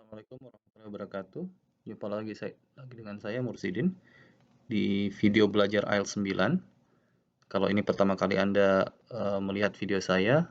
Assalamualaikum warahmatullahi wabarakatuh. Jumpa lagi dengan saya Mursidin di video belajar IELTS 9. Kalau ini pertama kali Anda melihat video saya,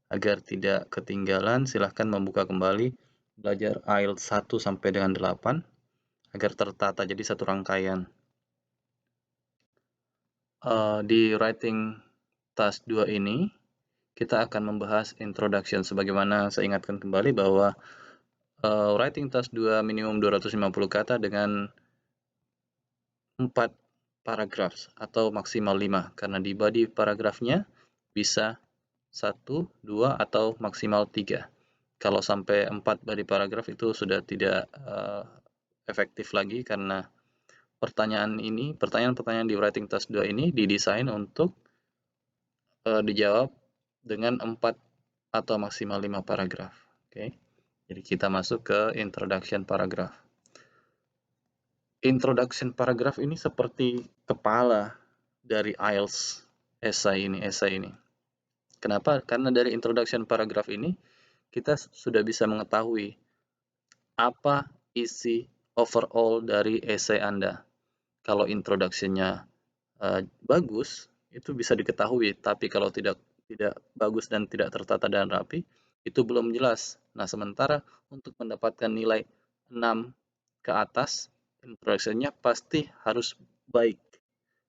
agar tidak ketinggalan silahkan membuka kembali belajar IELTS 1 sampai dengan 8 agar tertata jadi satu rangkaian. Di writing task 2 ini kita akan membahas introduction. Sebagaimana saya ingatkan kembali bahwa writing task 2 minimum 250 kata dengan 4 paragraf atau maksimal 5, karena di body paragrafnya bisa 1, 2, atau maksimal 3. Kalau sampai 4 body paragraf itu sudah tidak efektif lagi, karena pertanyaan-pertanyaan di writing task 2 ini didesain untuk dijawab dengan 4 atau maksimal 5 paragraf. Oke. Jadi kita masuk ke introduction paragraph. Introduction paragraph ini seperti kepala dari IELTS esai ini. Kenapa? Karena dari introduction paragraph ini kita sudah bisa mengetahui apa isi overall dari esai Anda. Kalau introduction-nya bagus, itu bisa diketahui, tapi kalau tidak bagus dan tidak tertata dan rapi, itu belum jelas. Nah, sementara untuk mendapatkan nilai 6 ke atas, introduction-nya pasti harus baik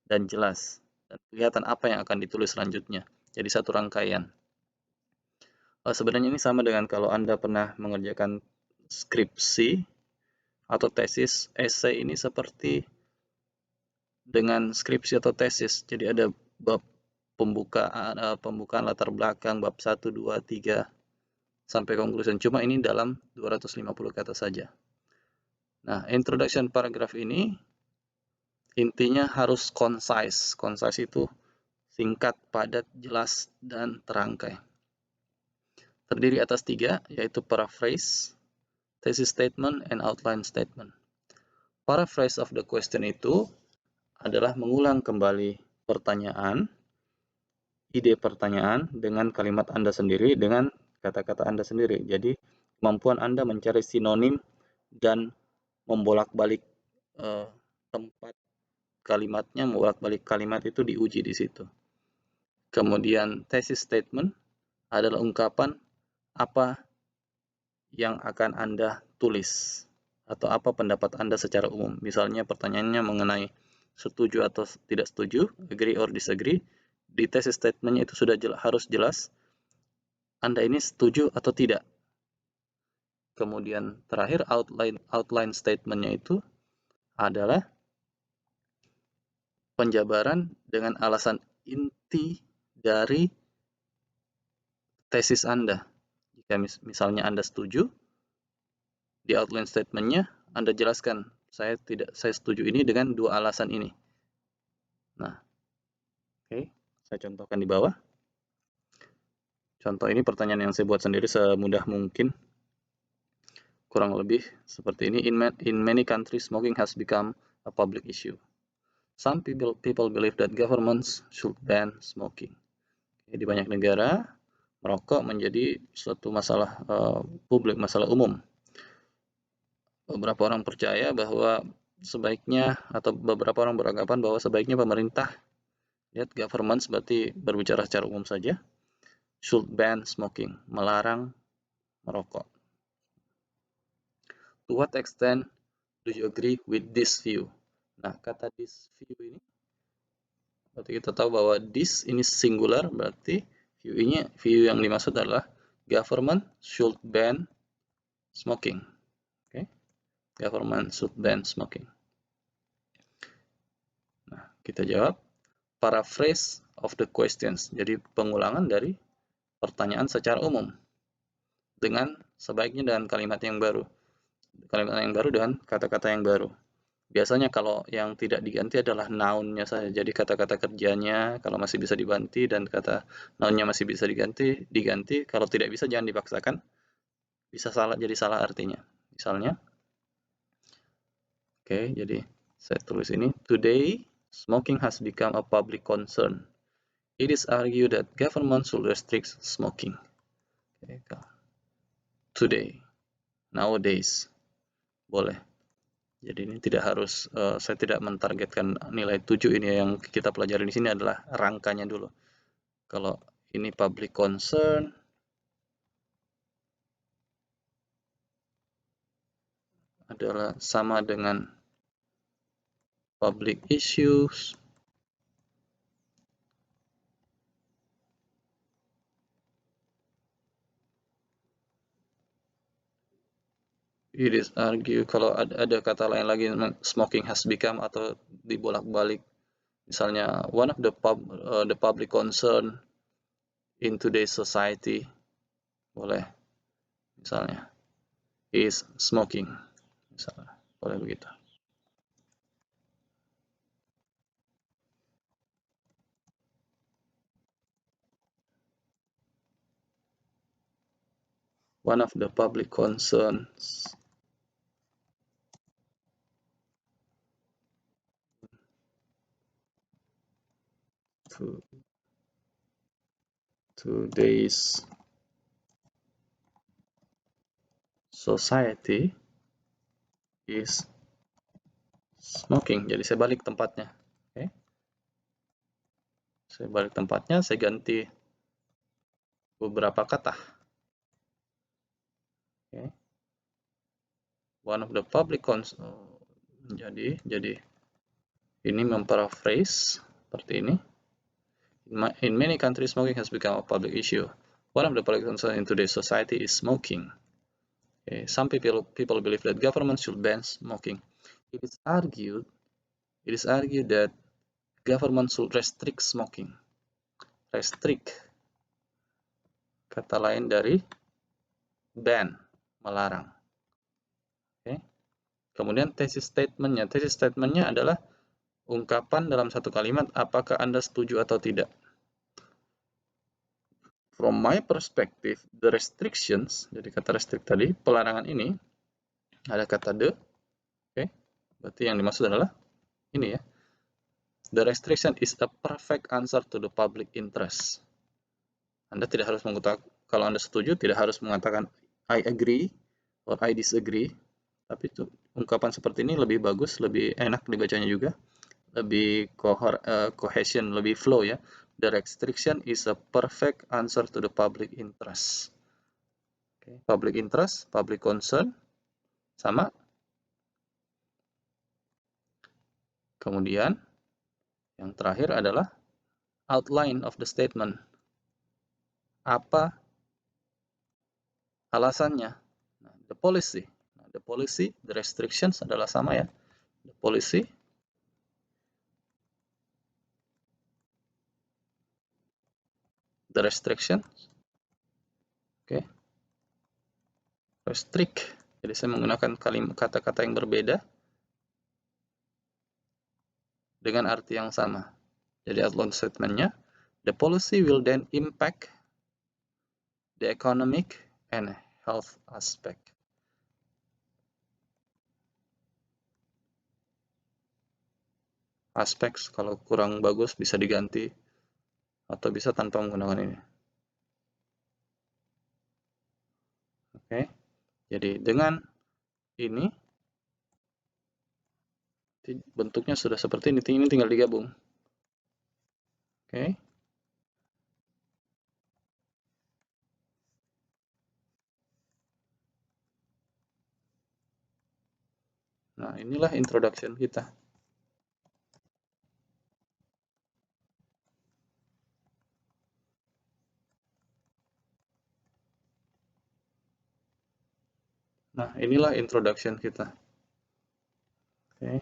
dan jelas, dan kelihatan apa yang akan ditulis selanjutnya. Jadi satu rangkaian. Sebenarnya ini sama dengan kalau Anda pernah mengerjakan skripsi atau tesis. Esai ini seperti dengan skripsi atau tesis. Jadi ada bab pembukaan latar belakang, bab 1, 2, 3, sampai conclusion. Cuma ini dalam 250 kata saja. Nah, introduction paragraph ini intinya harus concise. Concise itu singkat, padat, jelas, dan terangkai. Terdiri atas 3, yaitu paraphrase, thesis statement, and outline statement. Paraphrase of the question itu adalah mengulang kembali pertanyaan, ide pertanyaan dengan kalimat Anda sendiri, dengan kata-kata Anda sendiri. Jadi, kemampuan Anda mencari sinonim dan membolak-balik tempat kalimatnya, membolak-balik kalimat itu diuji di situ. Kemudian thesis statement adalah ungkapan apa yang akan Anda tulis atau apa pendapat Anda secara umum. Misalnya pertanyaannya mengenai setuju atau tidak setuju, agree or disagree. Di thesis statement-nya itu sudah harus jelas Anda ini setuju atau tidak. Kemudian terakhir outline statement-nya itu adalah penjabaran dengan alasan inti dari tesis Anda. Jika misalnya Anda setuju, di outline statement-nya Anda jelaskan, saya setuju ini dengan 2 alasan ini. Nah, oke, saya contohkan di bawah. Contoh ini pertanyaan yang saya buat sendiri semudah mungkin. Kurang lebih seperti ini. In many countries, smoking has become a public issue. Some people believe that governments should ban smoking. Di banyak negara, merokok menjadi suatu masalah publik, masalah umum. Beberapa orang percaya bahwa sebaiknya, atau beberapa orang beranggapan bahwa sebaiknya pemerintah, lihat government berarti berbicara secara umum saja, should ban smoking, melarang merokok. To what extent do you agree with this view? Nah, kata this view ini, berarti kita tahu bahwa this ini singular, berarti view yang dimaksud adalah government should ban smoking. Okay? Government should ban smoking. Nah, kita jawab paraphrase of the questions. Jadi pengulangan dari pertanyaan secara umum dengan sebaiknya dengan kalimat yang baru. Kalimat yang baru dengan kata-kata yang baru. Biasanya kalau yang tidak diganti adalah noun-nya saja. Jadi kata-kata kerjanya kalau masih bisa diganti dan kata noun-nya masih bisa diganti. Kalau tidak bisa jangan dipaksakan. Bisa jadi salah artinya. Misalnya, oke, jadi saya tulis ini. Today, smoking has become a public concern. It is argued that government should restrict smoking. Okay, today. nowadays. Boleh. Jadi ini tidak harus, saya tidak mentargetkan nilai 7 ini. Yang kita pelajari di sini adalah rangkanya dulu. Kalau ini public concern, adalah sama dengan public issues. It is argue, kalau ada kata lain lagi, smoking has become, atau dibolak-balik. Misalnya, one of the public concern in today's society, boleh. Misalnya, is smoking. Misalnya, boleh begitu. One of the public concerns to today's society is smoking. Jadi saya balik tempatnya. Oke. Saya balik tempatnya, saya ganti beberapa kata. Oke. One of the public concern. Jadi ini memparaphrase seperti ini. In many countries, smoking has become a public issue. One of the public concerns in today's society is smoking. Okay. Some people believe that government should ban smoking. It is argued that government should restrict smoking. Restrict, kata lain dari ban, melarang. Okay. Kemudian thesis statementnya adalah ungkapan dalam satu kalimat, apakah Anda setuju atau tidak. From my perspective, the restrictions, jadi kata restrict tadi, pelarangan ini, ada kata the, okay. Berarti yang dimaksud adalah ini ya. The restriction is a perfect answer to the public interest. Anda tidak harus mengatakan, kalau Anda setuju, tidak harus mengatakan I agree or I disagree. Tapi itu, ungkapan seperti ini lebih bagus, lebih enak dibacanya juga, lebih cohesion, lebih flow ya. The restriction is a perfect answer to the public interest. Okay. Public interest, public concern, sama. Kemudian yang terakhir adalah outline of the statement. Apa alasannya? The policy. The policy, the restrictions adalah sama ya. The policy, the restrictions. Oke. Restrict. Jadi saya menggunakan kata-kata yang berbeda dengan arti yang sama. Jadi outline statementnya, the policy will then impact the economic and health aspect. Aspects kalau kurang bagus bisa diganti atau bisa tanpa menggunakan ini. Oke. Jadi dengan ini bentuknya sudah seperti ini tinggal digabung. Oke. Nah, inilah introduction kita. Nah, inilah introduction kita. Oke.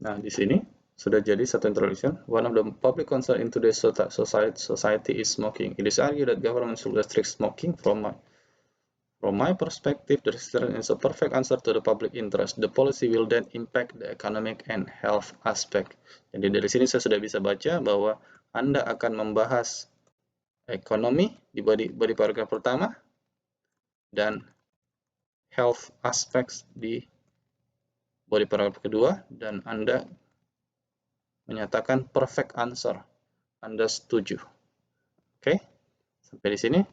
Nah, di sini sudah jadi satu introduction. One of the public concern in today's society is smoking. It is argued that government should restrict smoking. From my perspective, the restriction is a perfect answer to the public interest. The policy will then impact the economic and health aspect. Jadi dari sini saya sudah bisa baca bahwa Anda akan membahas ekonomi di body paragraf pertama dan health aspects di body paragraf kedua, dan Anda menyatakan perfect answer. Anda setuju. Oke, sampai di sini.